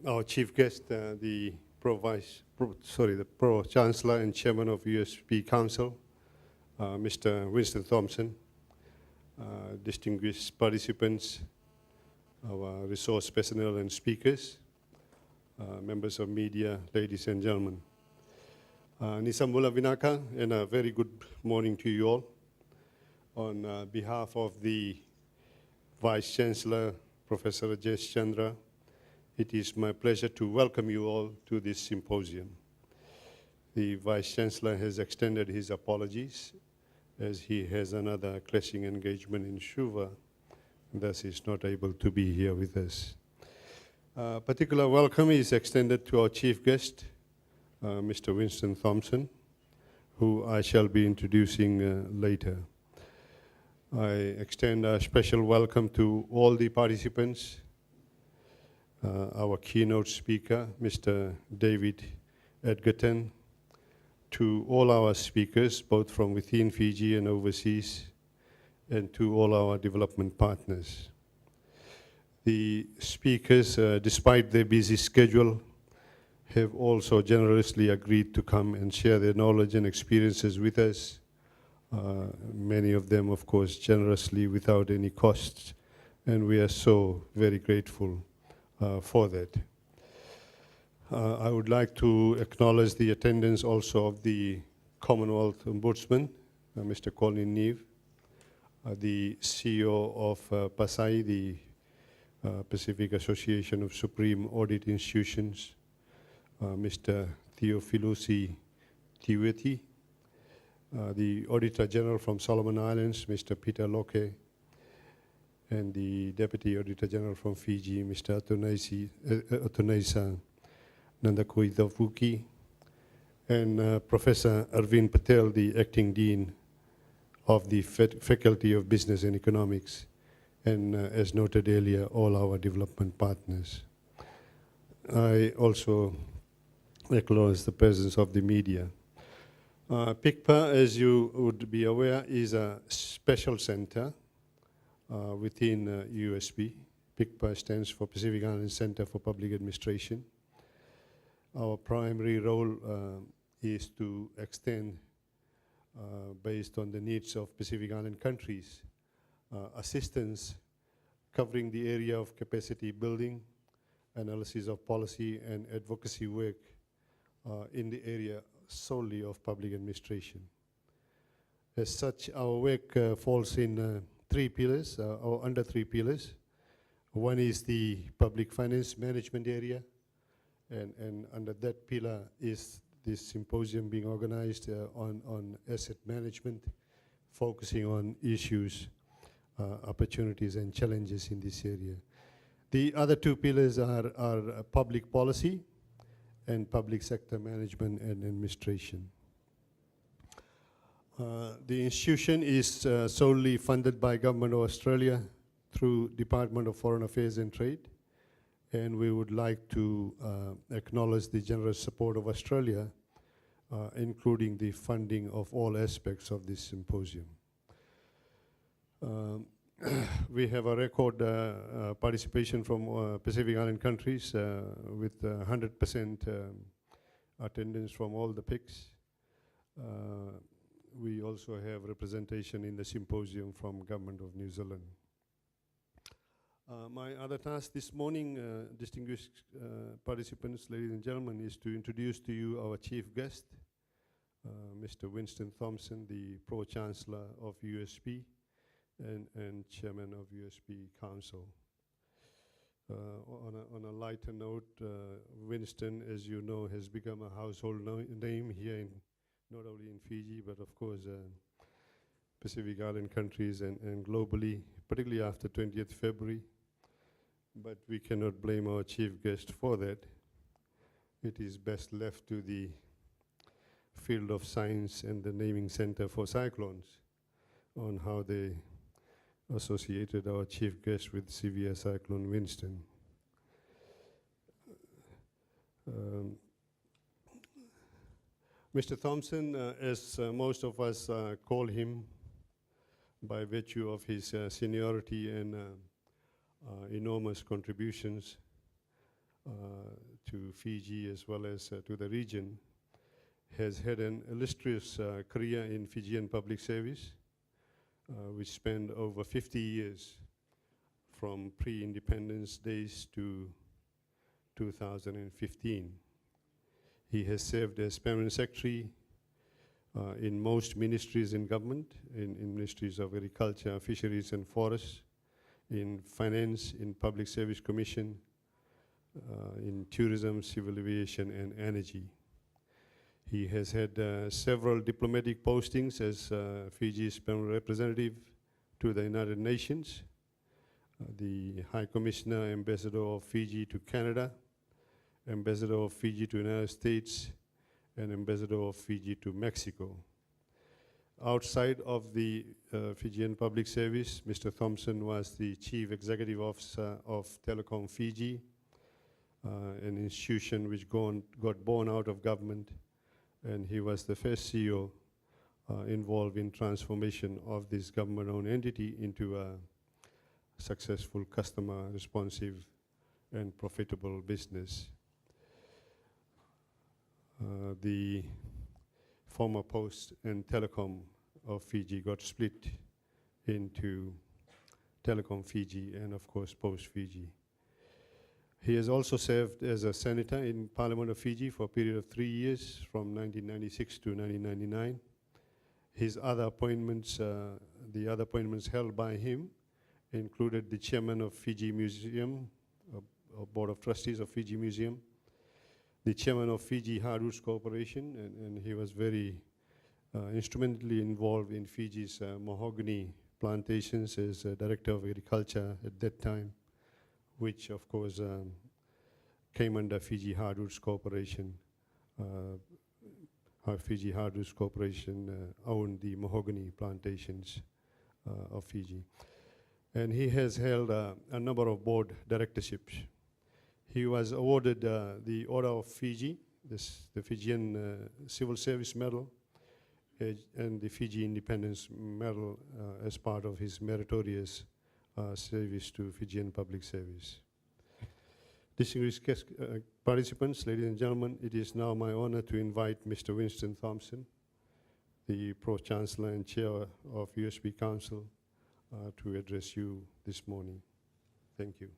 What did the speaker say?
Our chief guest, the Pro Chancellor and Chairman of USP Council, Mr. Winston Thompson, distinguished participants, our resource personnel and speakers, members of media, ladies and gentlemen. Nisamula Vinaka, and a very good morning to you all. On behalf of the Vice Chancellor, Professor Rajesh Chandra, it is my pleasure to welcome you all to this symposium. The Vice Chancellor has extended his apologies as he has another clashing engagement in Shuva, thus is not able to be here with us. Particular welcome is extended to our chief guest, Mr. Winston Thompson, who I shall be introducing later. I extend a special welcome to all the participants, our keynote speaker, Mr. David Edgerton, to all our speakers, both from within Fiji and overseas, and to all our development partners. The speakers, despite their busy schedule, have also generously agreed to come and share their knowledge and experiences with us. Many of them, of course, generously without any costs, and we are so very grateful for that. I would like to acknowledge the attendance also of the Commonwealth Ombudsman, Mr. Colin Neve, the CEO of PASAI, the Pacific Association of Supreme Audit Institutions, Mr. Theofilusi Tiweti, the Auditor General from Solomon Islands, Mr. Peter Loke, and the Deputy Auditor General from Fiji, Mr. Atunesa Nandakuithavuki, and Professor Arvind Patel, the Acting Dean of the Faculty of Business and Economics, and as noted earlier, all our development partners. I also acknowledge the presence of the media. PICPA, as you would be aware, is a special center within USP. PICPA stands for Pacific Island Center for Public Administration. Our primary role is to extend, based on the needs of Pacific Island countries, assistance covering the area of capacity building, analysis of policy and advocacy work in the area solely of public administration. As such, our work falls in three pillars, or under three pillars. One is the public finance management area, and under that pillar is this symposium being organized on asset management, focusing on issues, opportunities and challenges in this area. The other two pillars are public policy and public sector management and administration. The institution is solely funded by Government of Australia through Department of Foreign Affairs and Trade, and we would like to acknowledge the generous support of Australia, including the funding of all aspects of this symposium. We have a record participation from Pacific Island countries with 100% attendance from all the PICs. We also have representation in the symposium from Government of New Zealand. My other task this morning, distinguished participants, ladies and gentlemen, is to introduce to you our chief guest, Mr. Winston Thompson, the Pro Chancellor of USP and Chairman of USP Council. On a lighter note, Winston, as you know, has become a household name here in not only in Fiji, but of course Pacific Island countries and globally, particularly after 20th February. But we cannot blame our chief guest for that. It is best left to the field of science and the naming center for cyclones on how they associated our chief guest with severe cyclone Winston. Mr. Thompson, as most of us call him by virtue of his seniority and enormous contributions, to Fiji as well as to the region, has had an illustrious career in Fijian public service, which spanned over 50 years from pre-independence days to 2015. He has served as permanent secretary in most ministries in government, in ministries of agriculture, fisheries and forests, in finance, in public service commission, in tourism, civil aviation and energy. He has had several diplomatic postings as Fiji's permanent representative to the United Nations, the High Commissioner, Ambassador of Fiji to Canada, Ambassador of Fiji to the United States, and Ambassador of Fiji to Mexico. Outside of the Fijian Public Service, Mr. Thompson was the Chief Executive Officer of Telecom Fiji, an institution which got born out of government, and he was the first CEO involved in transformation of this government-owned entity into a successful, customer responsive and profitable business. The former Post and Telecom of Fiji got split into Telecom Fiji and of course Post Fiji. He has also served as a senator in Parliament of Fiji for a period of 3 years from 1996 to 1999. His other appointments, the other appointments held by him included the chairman of Fiji Museum, or Board of Trustees of Fiji Museum, the chairman of Fiji Hardwoods Corporation, and he was very instrumentally involved in Fiji's mahogany plantations as Director of Agriculture at that time, which of course came under Fiji Hardwoods Corporation. Fiji Hardwoods Corporation owned the mahogany plantations of Fiji. And he has held a number of board directorships. He was awarded the Order of Fiji, the Fijian Civil Service Medal, and the Fiji Independence Medal as part of his meritorious service to Fijian public service. Distinguished guest, participants, ladies and gentlemen, it is now my honor to invite Mr. Winston Thompson, the Pro-Chancellor and Chair of USB Council, to address you this morning. Thank you.